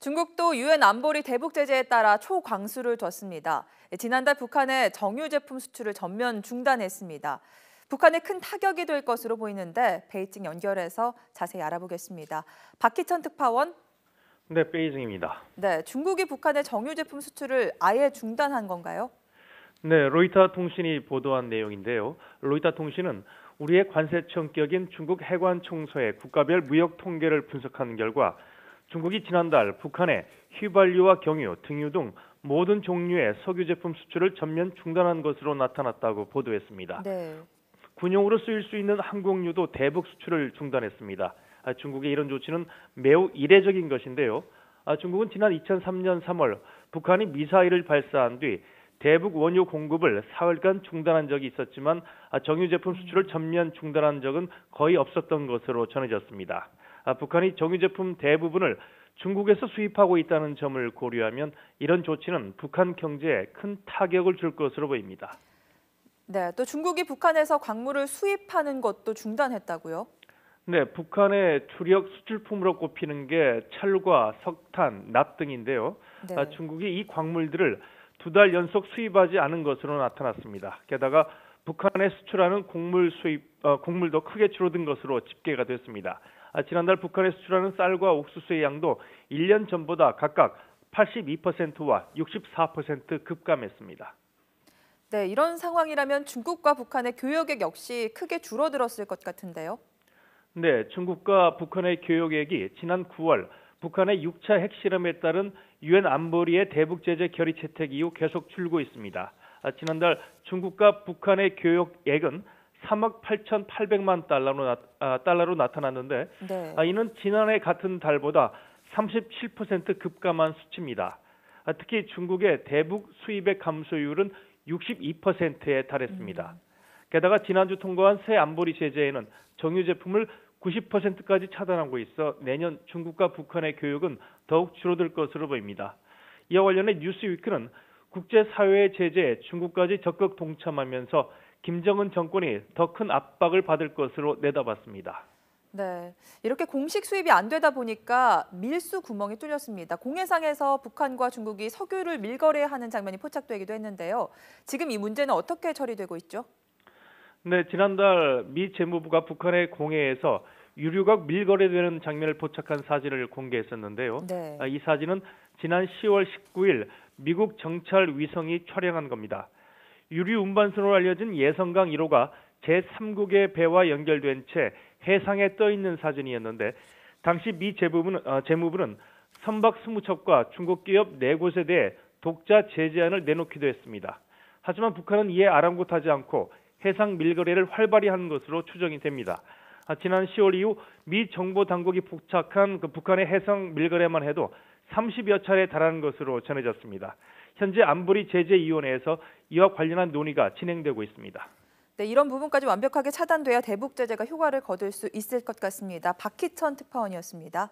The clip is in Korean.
중국도 유엔 안보리 대북 제재에 따라 초강수를 뒀습니다. 지난달 북한의 정유 제품 수출을 전면 중단했습니다. 북한에 큰 타격이 될 것으로 보이는데 베이징 연결해서 자세히 알아보겠습니다. 박희천 특파원. 네, 베이징입니다. 네, 중국이 북한의 정유 제품 수출을 아예 중단한 건가요? 네, 로이터 통신이 보도한 내용인데요. 로이터 통신은 우리의 관세 성격인 중국 해관 총서의 국가별 무역 통계를 분석한 결과 중국이 지난달 북한에 휘발유와 경유, 등유 등 모든 종류의 석유 제품 수출을 전면 중단한 것으로 나타났다고 보도했습니다. 네. 군용으로 쓰일 수 있는 항공유도 대북 수출을 중단했습니다. 중국의 이런 조치는 매우 이례적인 것인데요. 중국은 지난 2003년 3월 북한이 미사일을 발사한 뒤 대북 원유 공급을 사흘간 중단한 적이 있었지만 정유 제품 수출을 전면 중단한 적은 거의 없었던 것으로 전해졌습니다. 북한이 정유 제품 대부분을 중국에서 수입하고 있다는 점을 고려하면 이런 조치는 북한 경제에 큰 타격을 줄 것으로 보입니다. 네, 또 중국이 북한에서 광물을 수입하는 것도 중단했다고요? 네, 북한의 주력 수출품으로 꼽히는 게 철과 석탄, 납 등인데요. 네. 중국이 이 광물들을 2달 연속 수입하지 않은 것으로 나타났습니다. 게다가 북한에 수출하는 곡물도 크게 줄어든 것으로 집계가 됐습니다. 지난달 북한에 수출하는 쌀과 옥수수의 양도 1년 전보다 각각 82%와 64% 급감했습니다. 네, 이런 상황이라면 중국과 북한의 교역액 역시 크게 줄어들었을 것 같은데요. 네, 중국과 북한의 교역액이 지난 9월 북한의 6차 핵실험에 따른 유엔 안보리의 대북 제재 결의 채택 이후 계속 줄고 있습니다. 지난달 중국과 북한의 교역액은 3억 8,800만 달러로 나타났는데 네. 이는 지난해 같은 달보다 37% 급감한 수치입니다. 특히 중국의 대북 수입액 감소율은 62%에 달했습니다. 게다가 지난주 통과한 새 안보리 제재에는 정유 제품을 90%까지 차단하고 있어 내년 중국과 북한의 교역은 더욱 줄어들 것으로 보입니다. 이와 관련해 뉴스위크는 국제사회의 제재에 중국까지 적극 동참하면서 김정은 정권이 더 큰 압박을 받을 것으로 내다봤습니다. 네, 이렇게 공식 수입이 안 되다 보니까 밀수 구멍이 뚫렸습니다. 공해상에서 북한과 중국이 석유를 밀거래하는 장면이 포착되기도 했는데요. 지금 이 문제는 어떻게 처리되고 있죠? 네, 지난달 미 재무부가 북한의 공해에서 유류가 밀거래되는 장면을 포착한 사진을 공개했었는데요. 네. 이 사진은 지난 10월 19일 미국 정찰 위성이 촬영한 겁니다. 유류 운반선으로 알려진 예성강 1호가 제3국의 배와 연결된 채 해상에 떠 있는 사진이었는데 당시 미 재무부는 선박 20척과 중국 기업 4곳에 대해 독자 제재안을 내놓기도 했습니다. 하지만 북한은 이에 아랑곳하지 않고 해상 밀거래를 활발히 하는 것으로 추정이 됩니다. 지난 10월 이후 미 정보 당국이 포착한 북한의 해상 밀거래만 해도 30여 차례에 달하는 것으로 전해졌습니다. 현재 안보리 제재위원회에서 이와 관련한 논의가 진행되고 있습니다. 네, 이런 부분까지 완벽하게 차단돼야 대북 제재가 효과를 거둘 수 있을 것 같습니다. 박희천 특파원이었습니다.